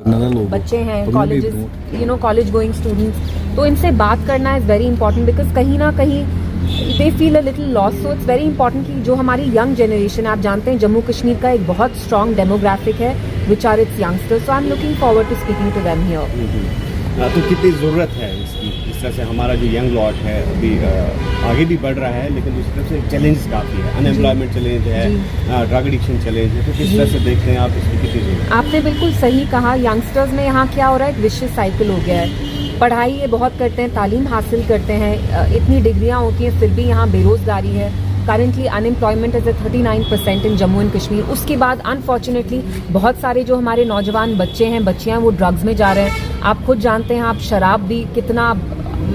बच्चे हैं, colleges, college going students, तो इनसे बात करना इज़ वेरी इंपॉर्टेंट बिकॉज कहीं ना कहीं they feel a little loss. So it's very important कि जो हमारी यंग जनरेशन, आप जानते हैं जम्मू कश्मीर का एक बहुत स्ट्रॉन्ग डेमोग्राफिक है which are its youngsters. So I am looking forward to speaking to them here. तो कितनी ज़रूरत है इसकी, इस तरह से हमारा जो यंग लॉट है अभी आगे भी बढ़ रहा है, लेकिन दूसरी तरफ से चैलेंजेस काफ़ी है, अनएम्प्लॉयमेंट चैलेंज है, ड्रग एडिक्शन चैलेंज है, तो किस तरह से देखते हैं आप इसकी कितनी ज़रूरत है? आपने बिल्कुल सही कहा. यंगस्टर्स में यहाँ क्या हो रहा है, एक विशियस साइकिल हो गया है. पढ़ाई ये बहुत करते हैं, तालीम हासिल करते हैं, इतनी डिग्रियाँ होती हैं, फिर भी यहाँ बेरोज़गारी है. Currently unemployment is 39% in Jammu and Kashmir. उसके बाद अनफॉर्चुनेटली बहुत सारे जो हमारे नौजवान बच्चे हैं, बच्चियाँ, वो ड्रग्स में जा रहे हैं. आप खुद जानते हैं, आप शराब भी कितना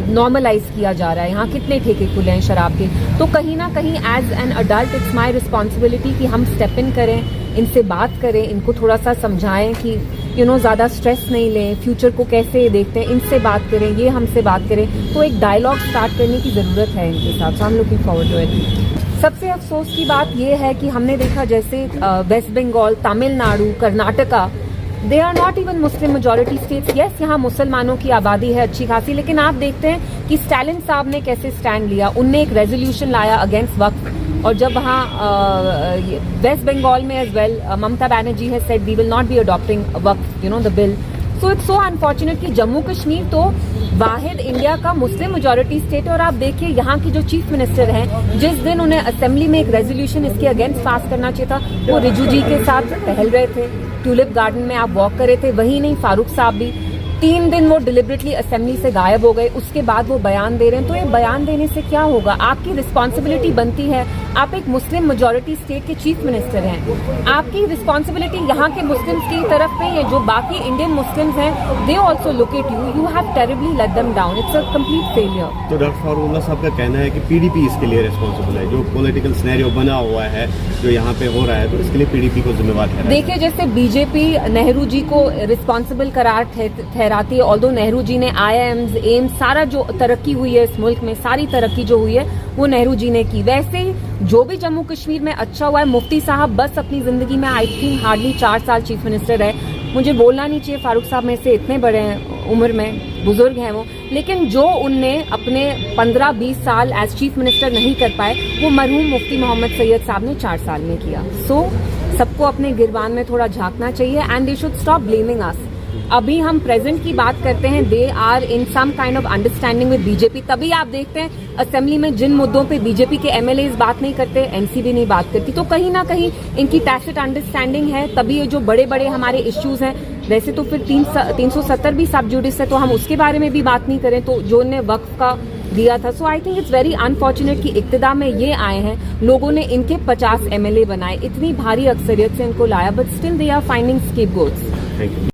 नॉर्मलाइज किया जा रहा है, यहाँ कितने ठेके खुले हैं शराब के. तो कहीं ना कहीं as an adult it's my responsibility कि हम स्टेप इन करें, इनसे बात करें, इनको थोड़ा सा समझाएं कि ज़्यादा स्ट्रेस नहीं लें, फ्यूचर को कैसे देखते हैं, इनसे बात करें, ये हमसे बात करें. तो एक डायलॉग स्टार्ट करने की ज़रूरत है इनके साथ. So I am looking forward to it. सबसे अफसोस की बात यह है कि हमने देखा जैसे West Bengal, Tamil Nadu, Karnataka, they are not even Muslim majority states. Yes, यहाँ मुसलमानों की आबादी है अच्छी खासी, लेकिन आप देखते हैं कि स्टालिन साहब ने कैसे स्टैंड लिया. उनने एक रेजोल्यूशन लाया अगेंस्ट वक्फ, और जब वहाँ वेस्ट बंगाल में as well Mamata Banerjee has said we will not be adopting Waqf the bill. So it's so unfortunate कि जम्मू कश्मीर तो वाहिद इंडिया का मुस्लिम मेजॉरिटी स्टेट है, और आप देखिए यहाँ की जो चीफ मिनिस्टर हैं, जिस दिन उन्हें असेंबली में एक रेजोल्यूशन इसके अगेंस्ट पास करना चाहिए था, वो रिजू जी के साथ टहल रहे थे, ट्यूलिप गार्डन में आप वॉक कर रहे थे. वही नहीं, फारूक साहब भी 3 दिन वो डिलिबरेटली असेंबली से गायब हो गए. उसके बाद वो बयान दे रहे हैं. तो ये बयान देने से क्या होगा? आपकी रिस्पॉन्सिबिलिटी बनती है, आप एक मुस्लिम मेजॉरिटी स्टेट के चीफ मिनिस्टर हैं, आपकी रिस्पॉन्सिबिलिटी यहाँ के मुस्लिम्स की तरफ पे है. जो बाकी इंडियन मुस्लिम्स हैं, they also look at you, you have terribly let them down. It's a complete failure. तो डॉक्टर फारूक साहब का कहना है कि पीडीपी इसके लिए रिस्पॉन्सिबल है, जो पॉलिटिकल सिनेरियो बना हुआ है जो यहाँ पे हो रहा है, तो इसके लिए पीडीपी को जिम्मेवार ठहराया. देखिए, जैसे बीजेपी नेहरू जी को रिस्पॉन्सिबल करार ठहराती है, ऑल्दो नेहरू जी ने IIMs, एम्स, सारा जो तरक्की हुई है इस मुल्क में, सारी तरक्की जो हुई है वो नेहरू जी ने की. वैसे ही जो भी जम्मू कश्मीर में अच्छा हुआ है, मुफ्ती साहब बस अपनी जिंदगी में आई थिंक हार्डली 4 साल चीफ मिनिस्टर रहे. मुझे बोलना नहीं चाहिए, फारूक साहब में से इतने बड़े हैं, उम्र में बुजुर्ग हैं वो, लेकिन जो उनने अपने 15-20 साल एज चीफ मिनिस्टर नहीं कर पाए, वो मरहूम मुफ्ती मोहम्मद सैयद साहब ने 4 साल में किया. सो सबको अपने गिरबान में थोड़ा झांकना चाहिए and they should stop blaming us. अभी हम प्रेजेंट की बात करते हैं, they are in some kind of understanding with BJP. तभी आप देखते हैं असेंबली में जिन मुद्दों पे बीजेपी के MLAs बात नहीं करते, एनसीबी नहीं बात करती, तो कहीं ना कहीं इनकी टैसिट अंडरस्टैंडिंग है. तभी ये जो बड़े बड़े हमारे इश्यूज हैं, वैसे तो फिर 370 भी सब जुडिस है, तो हम उसके बारे में भी बात नहीं करें, तो जो उन्हें वक्फ का दिया था. So I think it's very unfortunate कि इक्तिदा में ये आए हैं, लोगों ने इनके 50 MLA बनाए, इतनी भारी अक्सरियत से इनको लाया, but still they are finding scapegoats. Thank you.